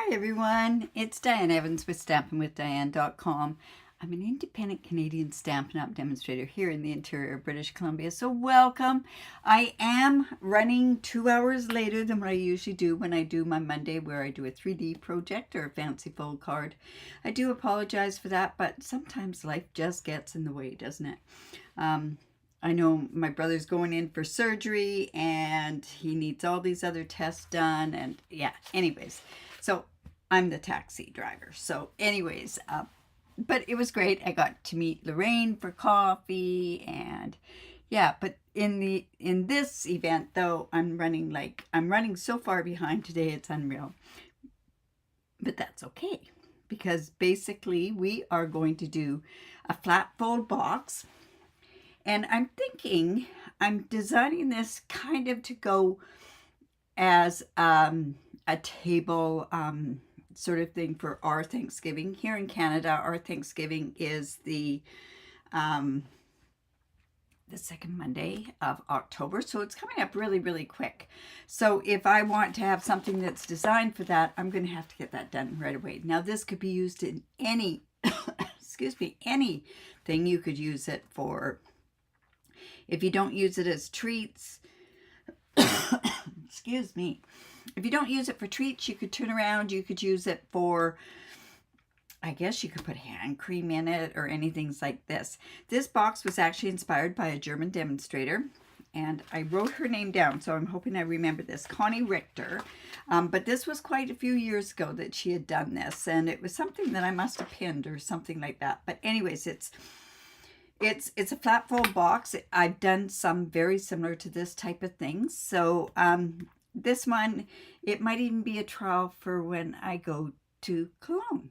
Hi everyone, it's Diane Evans with StampinWithDiane.com. I'm an independent Canadian Stampin' Up! Demonstrator here in the interior of British Columbia, so welcome. I am running 2 hours later than what I usually do when I do my Monday where I do a 3D project or a fancy fold card. I do apologize for that, but sometimes life just gets in the way, doesn't it? I know my brother's going in for surgery and he needs all these other tests done, and yeah, anyways. So I'm the taxi driver. So anyways, but it was great. I got to meet Lorraine for coffee, and yeah, but in this event though, I'm running so far behind today, it's unreal. But that's okay, because basically we are going to do a flat fold box. And I'm thinking, I'm designing this kind of to go as a table sort of thing for our Thanksgiving. Here in Canada, our Thanksgiving is the second Monday of October, so it's coming up really, really quick. So if I want to have something that's designed for that, I'm going to have to get that done right away. Now, this could be used in any, excuse me, anything. You could use it for, if you don't use it as treats, excuse me, if you don't use it for treats, you could turn around, you could use it for, I guess you could put hand cream in it or anything like this. This box was actually inspired by a German demonstrator, and I wrote her name down, so I'm hoping I remember this, Connie Richter. But this was quite a few years ago that she had done this, and it was something that I must have pinned or something like that. But anyways, it's a flat fold box. I've done some very similar to this type of thing. So this one, it might even be a trial for when I go to Cologne,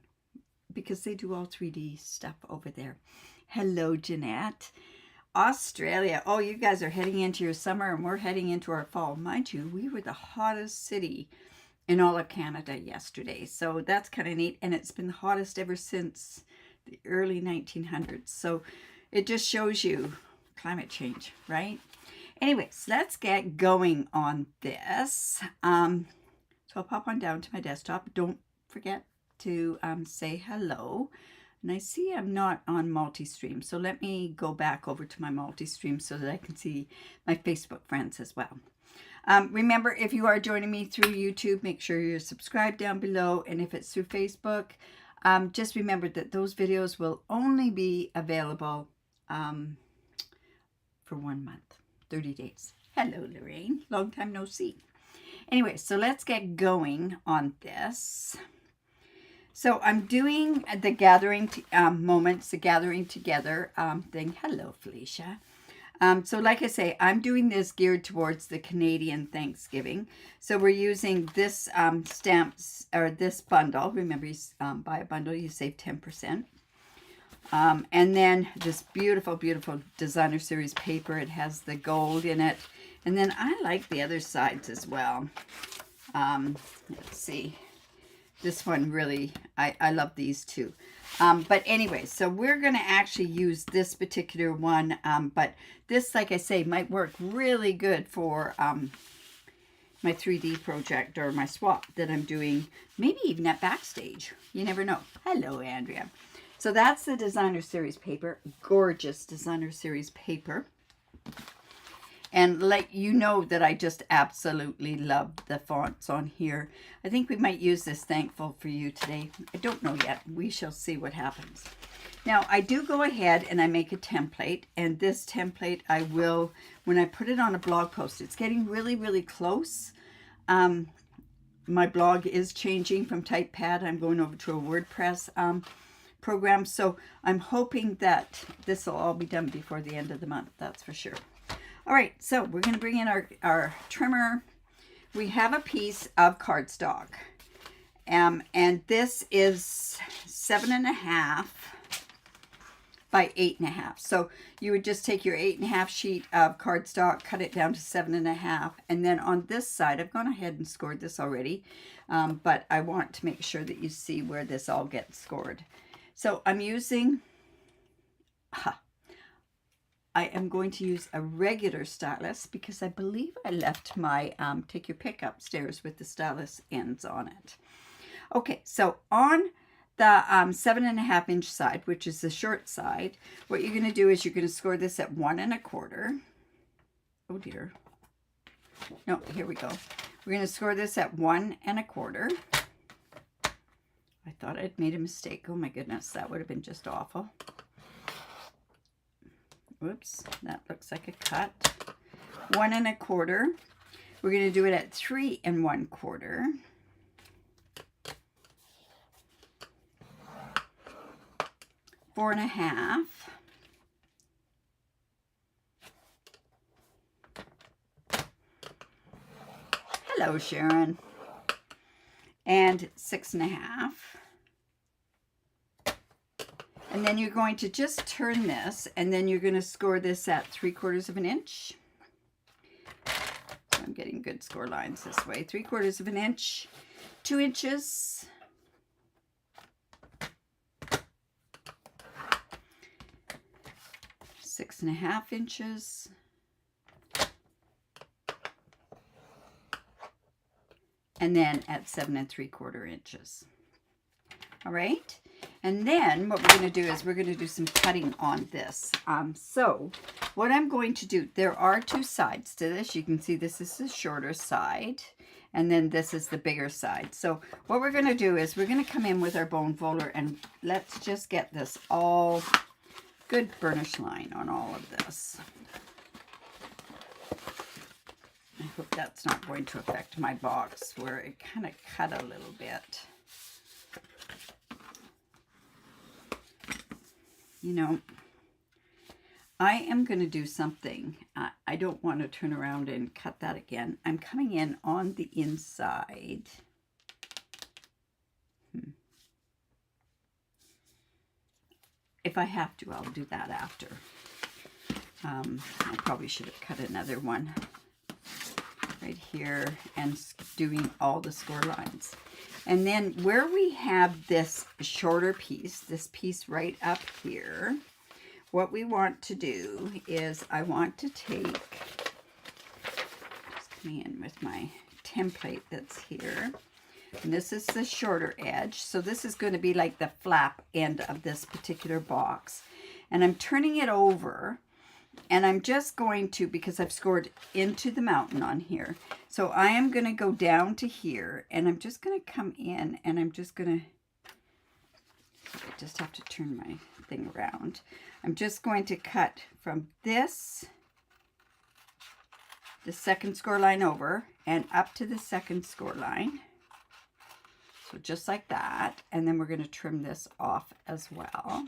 because they do all 3D stuff over there. Hello, Jeanette. Australia. Oh, you guys are heading into your summer and we're heading into our fall. Mind you, we were the hottest city in all of Canada yesterday. So that's kind of neat. And it's been the hottest ever since the early 1900s. So it just shows you climate change, right? Anyways, let's get going on this. So I'll pop on down to my desktop. Don't forget to say hello. And I see I'm not on multi-stream, so let me go back over to my multi-stream so that I can see my Facebook friends as well. Remember, if you are joining me through YouTube, make sure you're subscribed down below. And if it's through Facebook, just remember that those videos will only be available for 1 month, 30 days. Hello, Lorraine. Long time no see. Anyway, so let's get going on this. So I'm doing the Gathering Moments, the Gathering Together thing. Hello, Felicia. So like I say, I'm doing this geared towards the Canadian Thanksgiving. So we're using this stamps, or this bundle. Remember, you buy a bundle, you save 10%. And then this beautiful, beautiful designer series paper. It has the gold in it. And then I like the other sides as well. Let's see. This one really, I love these too. But anyway, so we're going to actually use this particular one. But this, like I say, might work really good for my 3D project or my swap that I'm doing. Maybe even at backstage. You never know. Hello, Andrea. So that's the designer series paper. Gorgeous designer series paper. And let you know that I just absolutely love the fonts on here. I think we might use this Thankful for You today. I don't know yet. We shall see what happens. Now, I do go ahead and I make a template. And this template I will, when I put it on a blog post, it's getting really, really close. My blog is changing from TypePad. I'm going over to a WordPress program. So I'm hoping that this will all be done before the end of the month. That's for sure. All right, so we're going to bring in our trimmer. We have a piece of cardstock, and this is 7.5 by 8.5. So you would just take your 8.5 sheet of cardstock, cut it down to 7.5, and then on this side, I've gone ahead and scored this already, but I want to make sure that you see where this all gets scored. So I'm using, I am going to use a regular stylus because I believe I left my take your pick upstairs with the stylus ends on it. Okay, so on the 7.5 inch side, which is the short side, what you're going to do is you're going to score this at 1 1/4. Oh dear. No, here we go. We're going to score this at 1 1/4. I thought I'd made a mistake. Oh my goodness, that would have been just awful. Whoops, that looks like a cut. 1 1/4. We're going to do it at 3 1/4. 4 1/2. Hello, Sharon. And 6 1/2. And then you're going to just turn this, and then you're going to score this at 3/4 of an inch. I'm getting good score lines this way. 3/4 of an inch, 2 inches. 6 1/2 inches. And then at 7 3/4 inches. All right. And then what we're going to do is we're going to do some cutting on this. So what I'm going to do, there are 2 sides to this. You can see this is the shorter side, and then this is the bigger side. So what we're going to do is we're going to come in with our bone folder, and let's just get this all good burnish line on all of this. I hope that's not going to affect my box where it kind of cut a little bit. You know, I am going to do something. I don't want to turn around and cut that again. I'm coming in on the inside. If I have to, I'll do that after. I probably should have cut another one right here and doing all the score lines. And then where we have this shorter piece, this piece right up here, what we want to do is I want to take, just coming in with my template that's here, and this is the shorter edge. So this is going to be like the flap end of this particular box. And I'm turning it over, and I'm just going to, because I've scored into the mountain on here, so I am going to go down to here, and I'm just going to come in, and I'm just going to, I just have to turn my thing around. I'm just going to cut from this, the second score line over, and up to the second score line. So just like that, and then we're going to trim this off as well.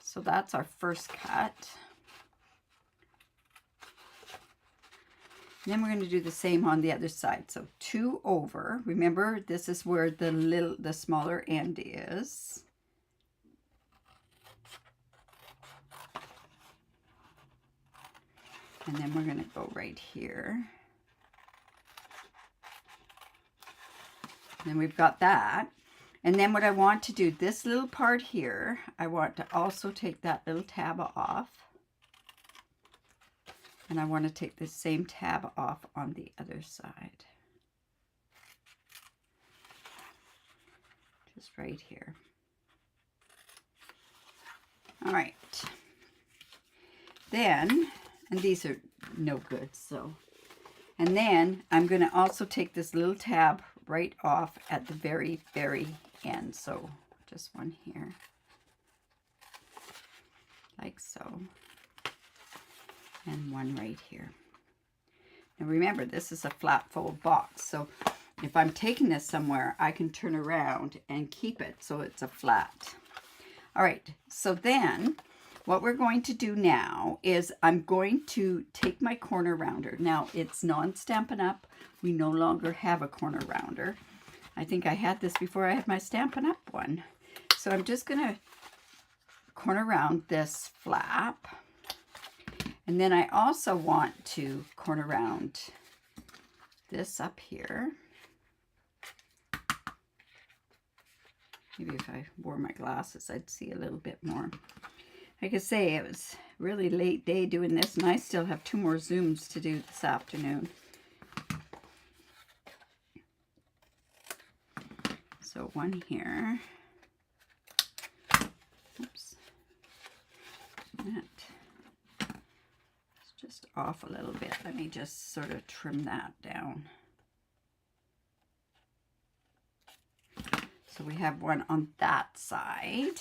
So that's our first cut. And then we're going to do the same on the other side. So 2 over. Remember, this is where the smaller end is. And then we're going to go right here. And then we've got that. And then what I want to do, this little part here, I want to also take that little tab off. And I want to take the same tab off on the other side. Just right here. All right. Then, and these are no good, so. And then I'm going to also take this little tab right off at the very, very end. So just one here, like so, and one right here. Now remember, this is a flat fold box, so if I'm taking this somewhere, I can turn around and keep it so it's a flat. All right, so then what we're going to do now is I'm going to take my corner rounder. Now it's non-Stampin' Up. We no longer have a corner rounder. I think I had this before I had my Stampin' Up one. So I'm just going to corner round this flap. And then I also want to corner round this up here. Maybe if I wore my glasses, I'd see a little bit more. Like I say, it was a really late day doing this, and I still have 2 more Zooms to do this afternoon. So one here. Oops. That is just off a little bit. Let me just sort of trim that down. So we have one on that side,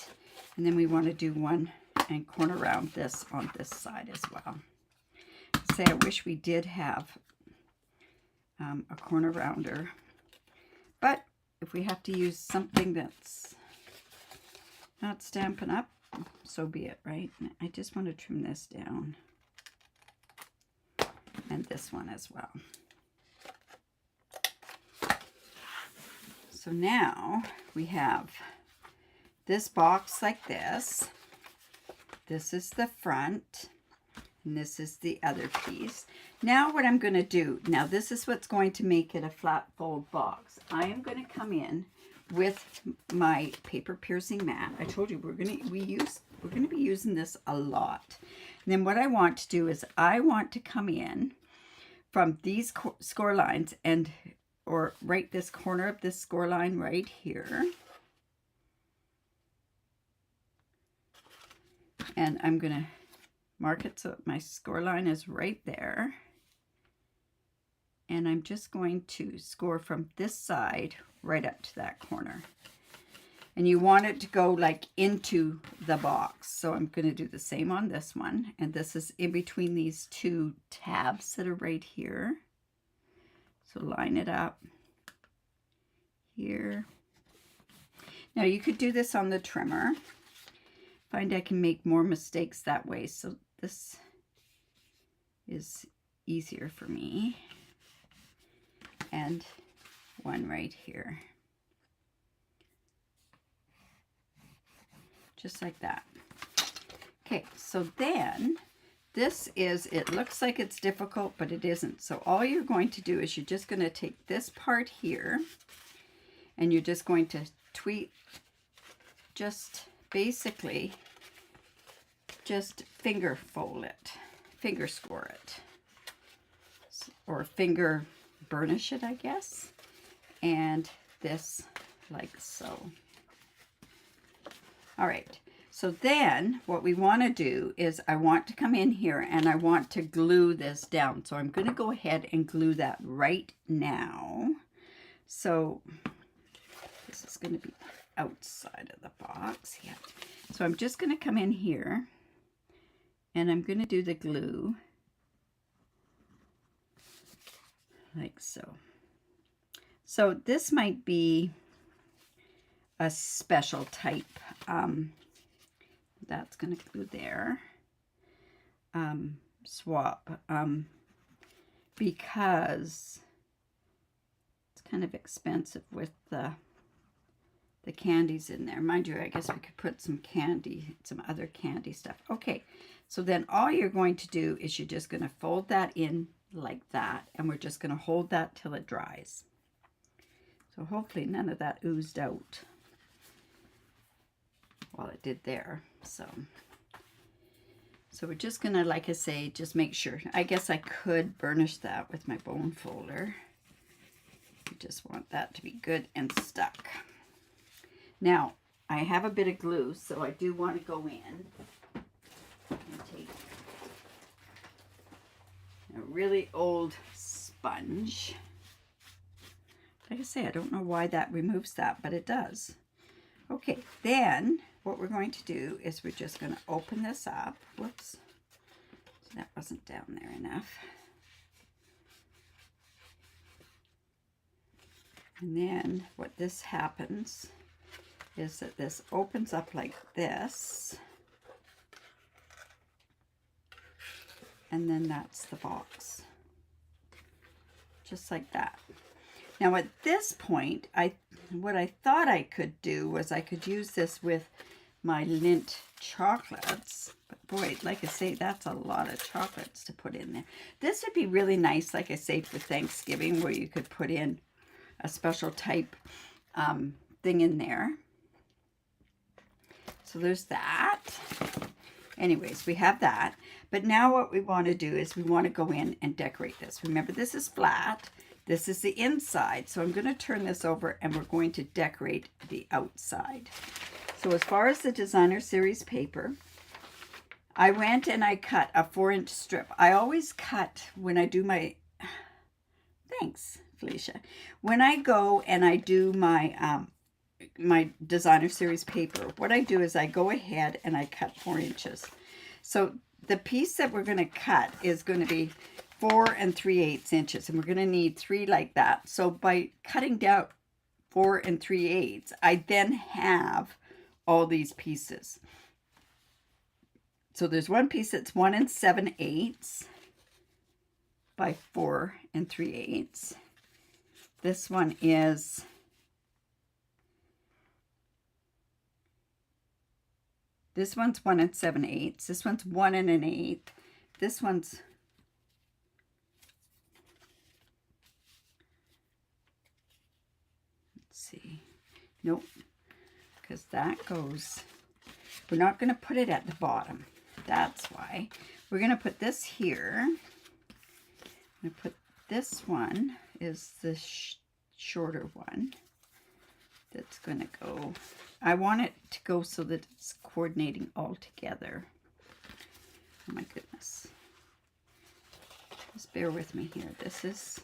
and then we want to do one and corner around this on this side as well. Say, I wish we did have a corner rounder, but if we have to use something that's not Stampin' Up, so be it, right? I just want to trim this down, and this one as well. So now we have this box like this. This is the front, and this is the other piece. Now what I'm going to do, now this is what's going to make it a flat fold box. I am going to come in with my paper piercing mat. I told you we're going to be using this a lot. And then what I want to do is I want to come in from these score lines or right this corner of this score line right here. And I'm going to mark it so my score line is right there. And I'm just going to score from this side right up to that corner. And you want it to go like into the box. So I'm going to do the same on this one. And this is in between these two tabs that are right here. So line it up here. Now you could do this on the trimmer. Find I can make more mistakes that way. So this is easier for me. And one right here. Just like that. Okay, so then this is, it looks like it's difficult, but it isn't. So all you're going to do is you're just going to take this part here and you're just going to tweak, just basically just finger fold it, finger score it, or finger burnish it, I guess. And this like so. All right. So then what we want to do is I want to come in here and I want to glue this down. So I'm going to go ahead and glue that right now. So this is going to be outside of the box. Yeah. So I'm just going to come in here and I'm going to do the glue like so. So this might be a special type. That's going to glue there. Swap. Because it's kind of expensive with the candies in there. Mind you, I guess we could put some candy, some other candy stuff. Okay, so then all you're going to do is you're just going to fold that in like that, and we're just going to hold that till it dries. So hopefully none of that oozed out. Well, it did there. So we're just going to, like I say, just make sure. I guess I could burnish that with my bone folder. You just want that to be good and stuck. Now, I have a bit of glue, so I do want to go in and take a really old sponge. Like I say, I don't know why that removes that, but it does. Okay, then what we're going to do is we're just going to open this up. Whoops, that wasn't down there enough. And then what this happens is that this opens up like this. And then that's the box. Just like that. Now at this point, what I thought I could do was I could use this with my Lindt chocolates. But boy, like I say, that's a lot of chocolates to put in there. This would be really nice, like I say, for Thanksgiving, where you could put in a special type thing in there. So there's that. Anyways, we have that. But now what we want to do is we want to go in and decorate this. Remember, this is flat. This is the inside. So I'm going to turn this over and we're going to decorate the outside. So as far as the designer series paper, I went and I cut a 4-inch strip. I always cut when I do my, thanks Felicia, when I go and I do my my designer series paper, what I do is I go ahead and I cut 4 inches. So the piece that we're going to cut is going to be 4 3/8 inches, and we're going to need 3 like that. So by cutting down 4 3/8, I then have all these pieces. So there's one piece that's 1 7/8 by 4 3/8. This one is This one's 1 7/8. This one's 1 1/8. This one's see. Nope. Because that goes, we're not going to put it at the bottom. That's why. We're going to put this here. I'm going to put this one is the shorter one. That's going to go, I want it to go so that it's coordinating all together. Oh my goodness. Just bear with me here. This is,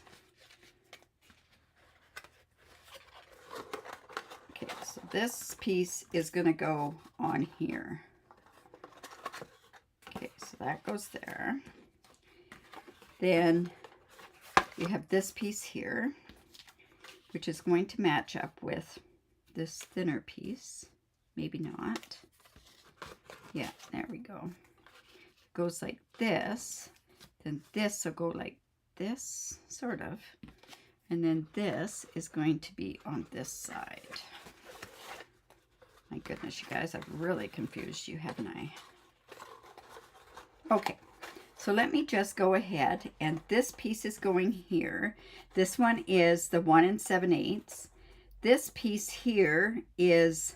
okay, so this piece is going to go on here. Okay, so that goes there. Then you have this piece here, which is going to match up with this thinner piece. Maybe not. Yeah, there we go. It goes like this. Then this will go like this, sort of. And then this is going to be on this side. My goodness, you guys, I've really confused you, haven't I? Okay, so let me just go ahead, and this piece is going here. This one is the 1 7/8. This piece here is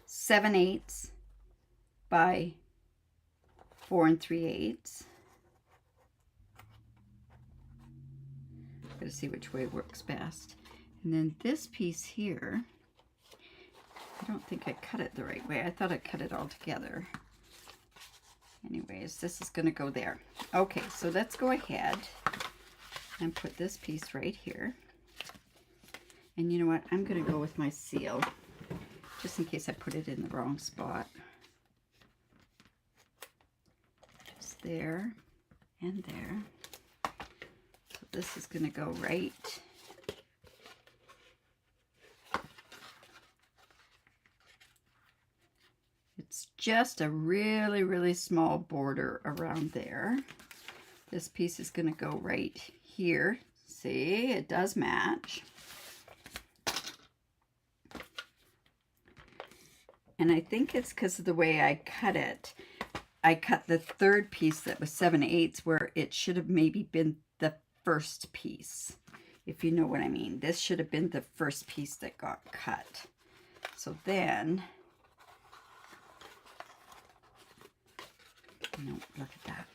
7/8 by 4 3/8. Gotta see which way works best. And then this piece here, I don't think I cut it the right way. I thought I cut it all together. Anyways, this is going to go there. Okay, so let's go ahead and put this piece right here. And you know what? I'm going to go with my seal, just in case I put it in the wrong spot. Just there and there. So this is going to go right. It's just a really, really small border around there. This piece is going to go right here. See, it does match. And I think it's because of the way I cut it. I cut the third piece that was 7/8 where it should have maybe been the first piece, if you know what I mean. This should have been the first piece that got cut. So then, no, look at that.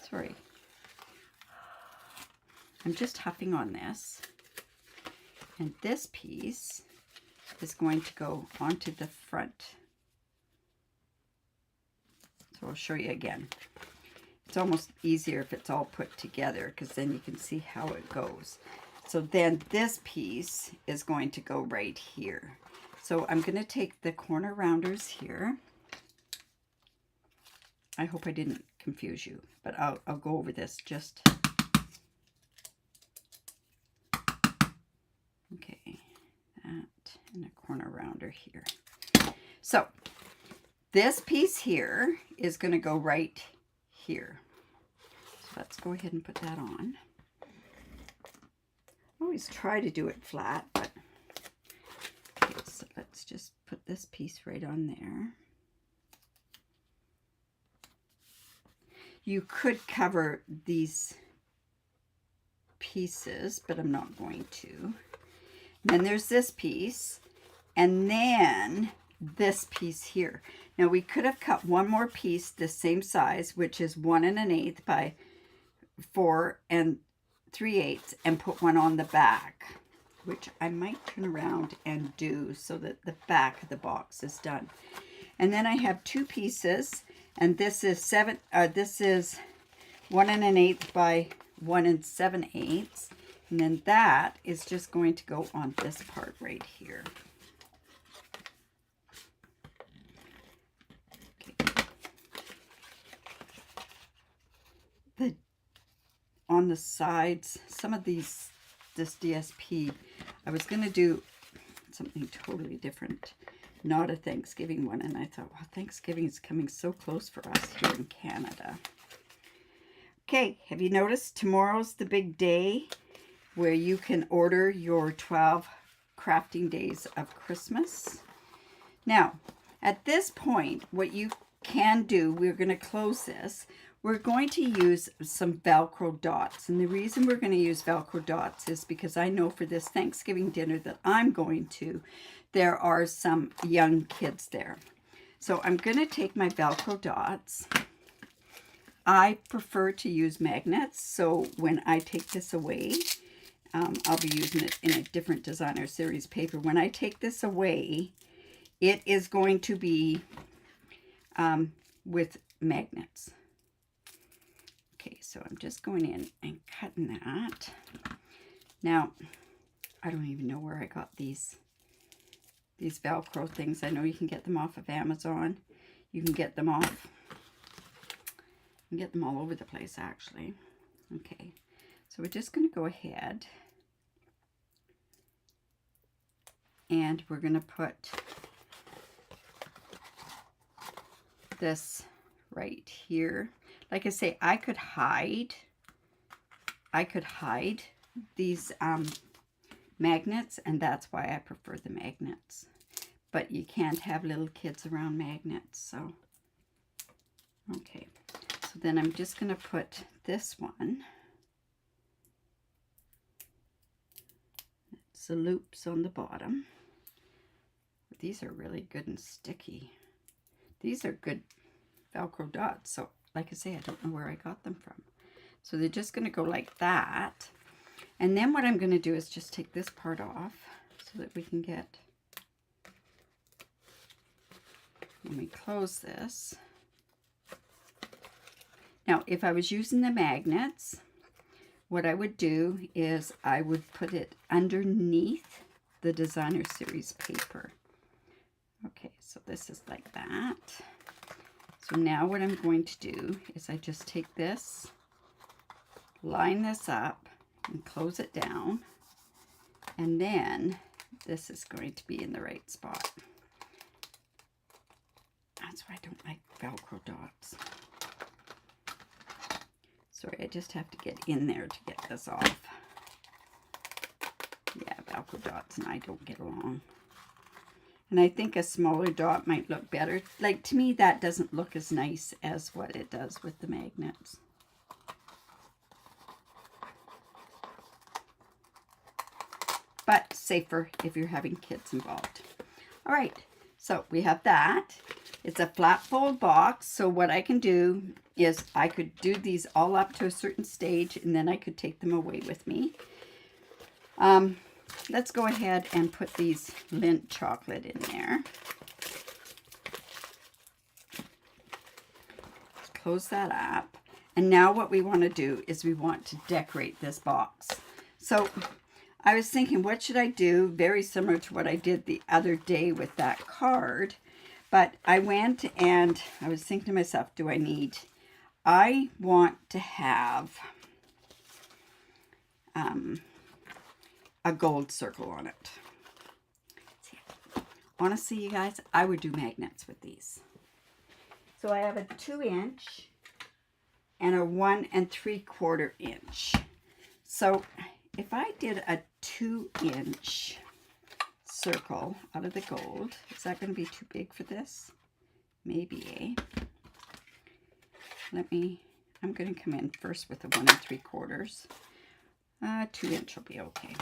Sorry. I'm just huffing on this. And this piece is going to go onto the front. So I'll show you again. It's almost easier if it's all put together, because then you can see how it goes. So then this piece is going to go right here. So I'm going to take the corner rounders here. I hope I didn't confuse you, but I'll go over this just. Okay, that and a corner rounder here. So this piece here is going to go right here. So let's go ahead and put that on. I always try to do it flat, but okay, so let's just put this piece right on there. You could cover these pieces, but I'm not going to. And then there's this piece, and then this piece here. Now we could have cut one more piece the same size, which is 1 1/8 by 4 3/8 and put one on the back, which I might turn around and do so that the back of the box is done. And then I have 2 pieces, and this is 1 1/8 by 1 7/8, and then that is just going to go on this part right here. Okay. On the sides, some of this DSP, I was going to do something totally different, not a Thanksgiving one, and I thought, well, Thanksgiving is coming so close for us here in Canada. Okay, have you noticed tomorrow's the big day where you can order your 12 crafting days of Christmas? Now, at this point, what you can do, we're going to close this. We're going to use some Velcro dots. And the reason we're going to use Velcro dots is because I know for this Thanksgiving dinner that I'm going to, there are some young kids there. So I'm going to take my Velcro dots. I prefer to use magnets, so when I take this away, I'll be using it in a different designer series paper. When I take this away, it is going to be with magnets. Okay, so I'm just going in and cutting that. Now, I don't even know where I got these Velcro things. I know you can get them off of Amazon. You can get them off. You can get them all over the place, actually. Okay, so we're just going to go ahead and we're going to put this right here. Like I say, I could hide these magnets, and that's why I prefer the magnets. But you can't have little kids around magnets, so okay. So then I'm just going to put this one. It's the loops on the bottom. These are really good and sticky. These are good Velcro dots. So like I say, I don't know where I got them from. So they're just going to go like that. And then what I'm going to do is just take this part off so that we can get, when we close this. Now, if I was using the magnets, what I would do is I would put it underneath the designer series paper. Okay, so this is like that. So now what I'm going to do is I just take this, line this up, and close it down. And then this is going to be in the right spot. That's why I don't like Velcro dots. Sorry, I just have to get in there to get this off. Yeah, Velcro dots and I don't get along. And I think a smaller dot might look better. Like, to me, that doesn't look as nice as what it does with the magnets. But safer if you're having kids involved. All right, so we have that. It's a flat fold box, so what I can do is I could do these all up to a certain stage, and then I could take them away with me. Let's go ahead and put these Lindt chocolate in there. Close that up. And now what we want to do is we want to decorate this box. So I was thinking, what should I do? Very similar to what I did the other day with that card. But I went and I was thinking to myself, I want to have a gold circle on it. Honestly, you guys, I would do magnets with these. So I have a 2-inch and a 1 3/4 inch. So if I did a 2-inch circle out of the gold, is that going to be too big for this? Maybe, eh? I'm going to come in first with a 1 3/4. 2-inch will be okay.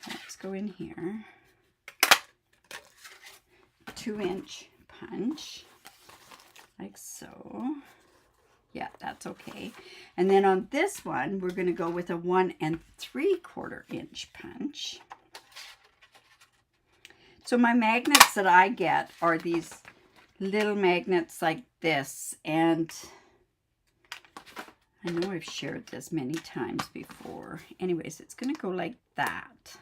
Let's go in here. 2-inch punch, like so. Yeah, that's okay. And then on this one, we're going to go with a 1 3/4 inch punch. So my magnets that I get are these little magnets like this. And I know I've shared this many times before. Anyways, it's going to go like that.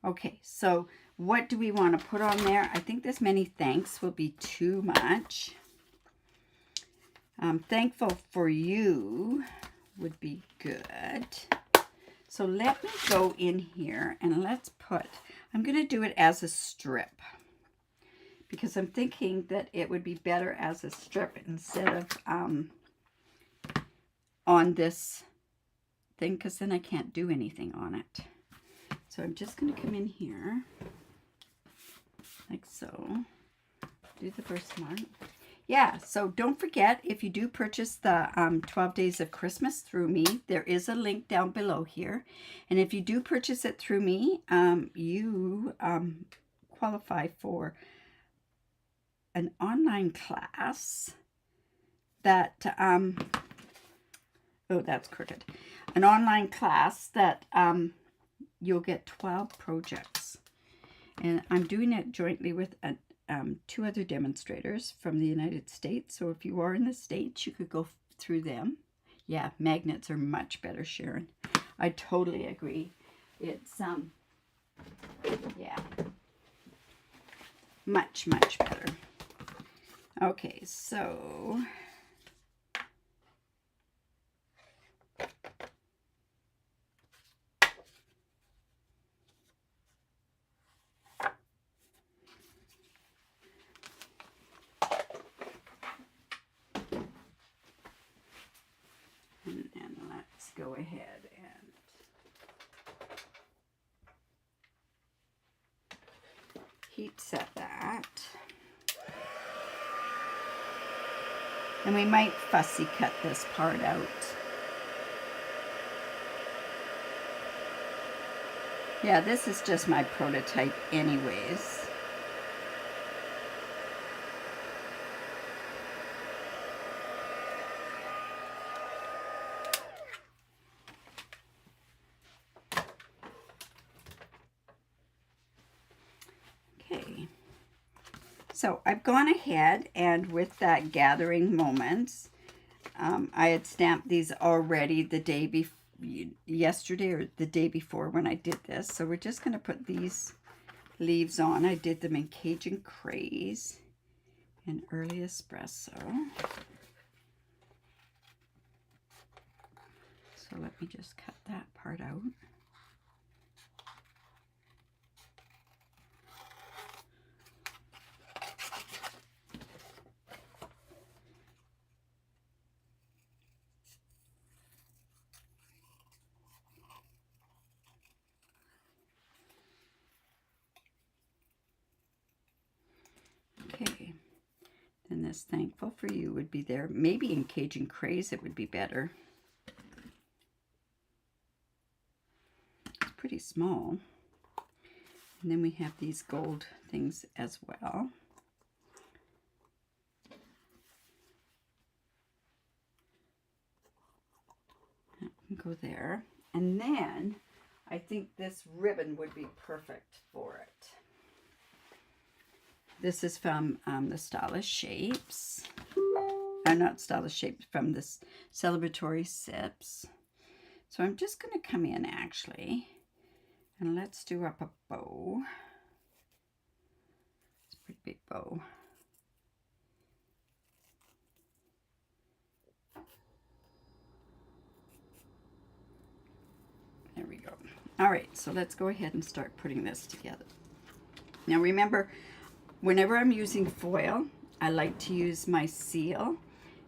Okay, so what do we want to put on there? I think this many thanks will be too much. Thankful for you would be good. So let me go in here and let's put, I'm going to do it as a strip because I'm thinking that it would be better as a strip instead of on this thing, because then I can't do anything on it. So I'm just going to come in here like so. Do the birthmark. Yeah, so don't forget, if you do purchase the 12 Days of Christmas through me, there is a link down below here. And if you do purchase it through me, you qualify for an online class that, oh, that's crooked. An online class that you'll get 12 projects. And I'm doing it jointly with 2 other demonstrators from the United States. So if you are in the States, you could go through them. Yeah, magnets are much better, Sharon. I totally agree. It's, yeah, much, much better. Okay, so and then let's go ahead and heat set that. And we might fussy cut this part out. Yeah, this is just my prototype anyways. Okay, so I've gone ahead and with that Gathering Moments, I had stamped these already the day before, yesterday or the day before when I did this. So we're just going to put these leaves on. I did them in Cajun Craze and Early Espresso. So let me just cut that part out. Okay, then this Thankful for You would be there. Maybe in Cajun Craze it would be better. It's pretty small. And then we have these gold things as well. That can go there. And then I think this ribbon would be perfect for it. This is from the Stylish Shapes. Not Stylish Shapes, from this Celebratory Sips. So I'm just going to come in actually, and let's do up a bow. It's a pretty big bow. There we go. All right, so let's go ahead and start putting this together. Now remember, whenever I'm using foil, I like to use my seal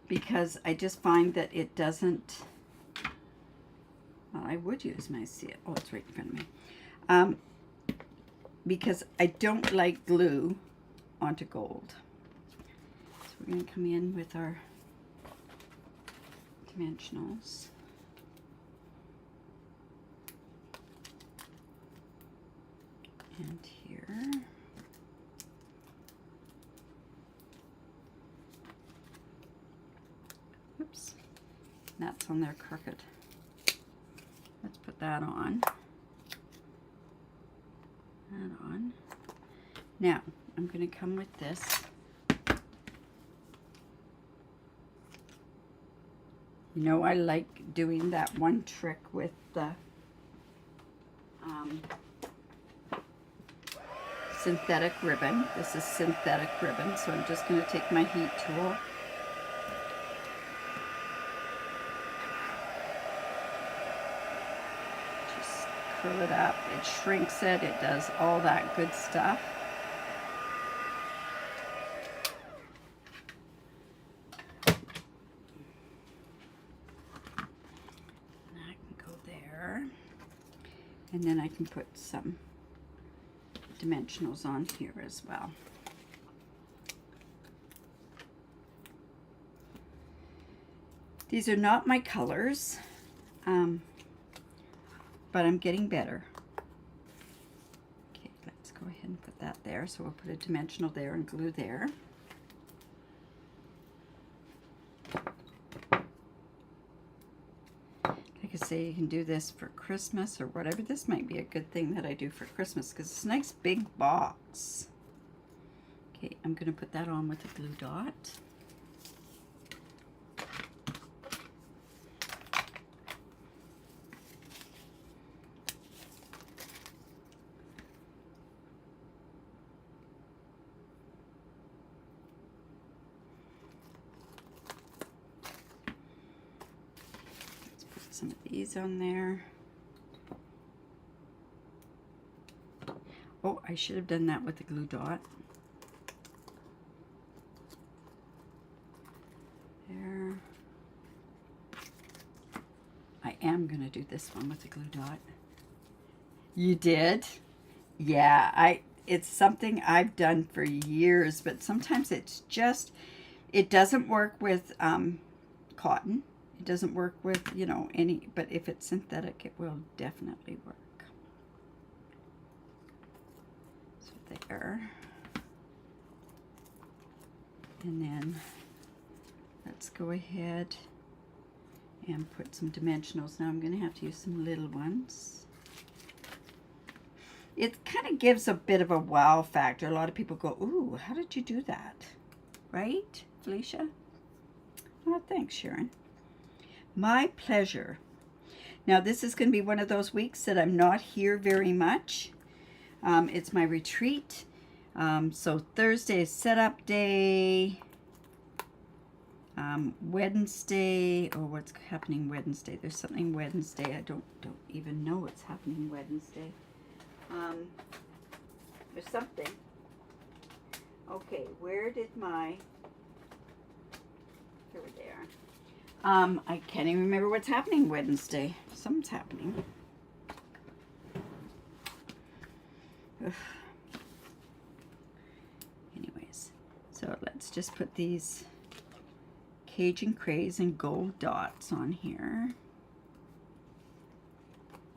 because I just find that it doesn't, well, I would use my seal. Oh, it's right in front of me. Because I don't like glue onto gold. So we're going to come in with our dimensionals. And here. That's on there crooked. Let's put that on. That on. Now, I'm going to come with this. You know, I like doing that one trick with the synthetic ribbon. This is synthetic ribbon, so I'm just going to take my heat tool. Just curl it up. It shrinks it. It does all that good stuff. And then I can put some dimensionals on here as well. These are not my colors, but I'm getting better. Okay, let's go ahead and put that there. So we'll put a dimensional there and glue there. Like I say, you can do this for Christmas or whatever. This might be a good thing that I do for Christmas because it's a nice big box. Okay, I'm going to put that on with a glue dot. Some of these on there. Oh, I should have done that with the glue dot. There. I am going to do this one with the glue dot. You did? Yeah, it's something I've done for years, but sometimes it's just, it doesn't work with cotton. It doesn't work with, you know, any, but if it's synthetic, it will definitely work. So there. And then let's go ahead and put some dimensionals. Now I'm going to have to use some little ones. It kind of gives a bit of a wow factor. A lot of people go, ooh, how did you do that? Right, Felicia? Oh, thanks, Sharon. My pleasure. Now this is going to be one of those weeks that I'm not here very much. It's my retreat. So Thursday is setup day. Wednesday, oh, what's happening Wednesday? There's something Wednesday. I don't even know what's happening Wednesday. There's something. Okay, where did my, here they are. I can't even remember what's happening Wednesday. Something's happening. Ugh. Anyways, so let's just put these Cajun Craze and gold dots on here.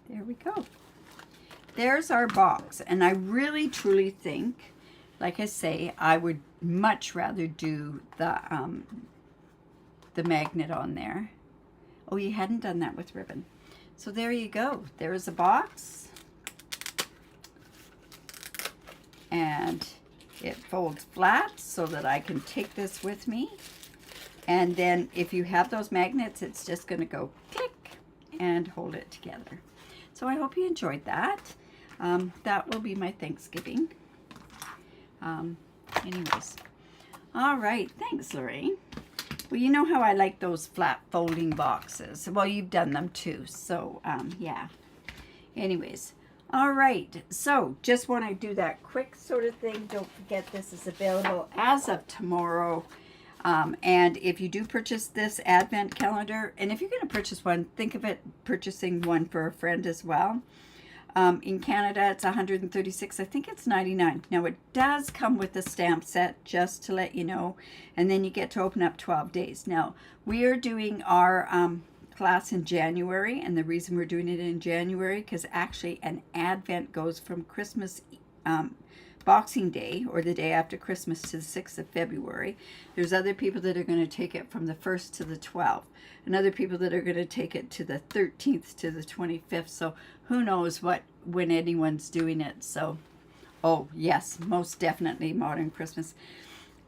There we go. There's our box. And I really, truly think, like I say, I would much rather do the magnet on there. Oh, you hadn't done that with ribbon. So there you go. There's a box. And it folds flat so that I can take this with me. And then if you have those magnets, it's just going to go click and hold it together. So I hope you enjoyed that. That will be my Thanksgiving. Anyways. All right. Thanks, Lorraine. Well, you know how I like those flat folding boxes. Well, you've done them too. So, yeah. Anyways. All right. So, just want to do that quick sort of thing. Don't forget this is available as of tomorrow. And if you do purchase this advent calendar, and if you're going to purchase one, think of it purchasing one for a friend as well. In Canada, it's $136. I think it's $99. Now, it does come with a stamp set, just to let you know. And then you get to open up 12 days. Now, we are doing our class in January. And the reason we're doing it in January, because actually an Advent goes from Christmas Boxing Day, or the day after Christmas, to the 6th of February. There's other people that are going to take it from the 1st to the 12th, and other people that are going to take it to the 13th to the 25th. So who knows when anyone's doing it. So, oh yes, most definitely Modern Christmas.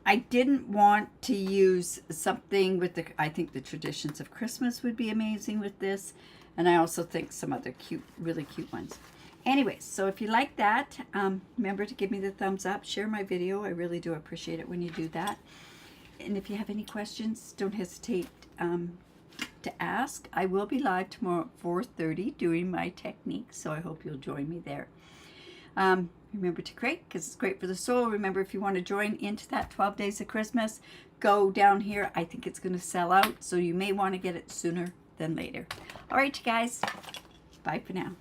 I didn't want to use something with I think the Traditions of Christmas would be amazing with this. And I also think some other really cute ones. Anyways, so if you like that, remember to give me the thumbs up, share my video. I really do appreciate it when you do that. And if you have any questions, don't hesitate to ask. I will be live tomorrow at 4:30 doing my technique, so I hope you'll join me there. Remember to create, because it's great for the soul. Remember, if you want to join into that 12 Days of Christmas, go down here. I think it's going to sell out, so you may want to get it sooner than later. All right, you guys. Bye for now.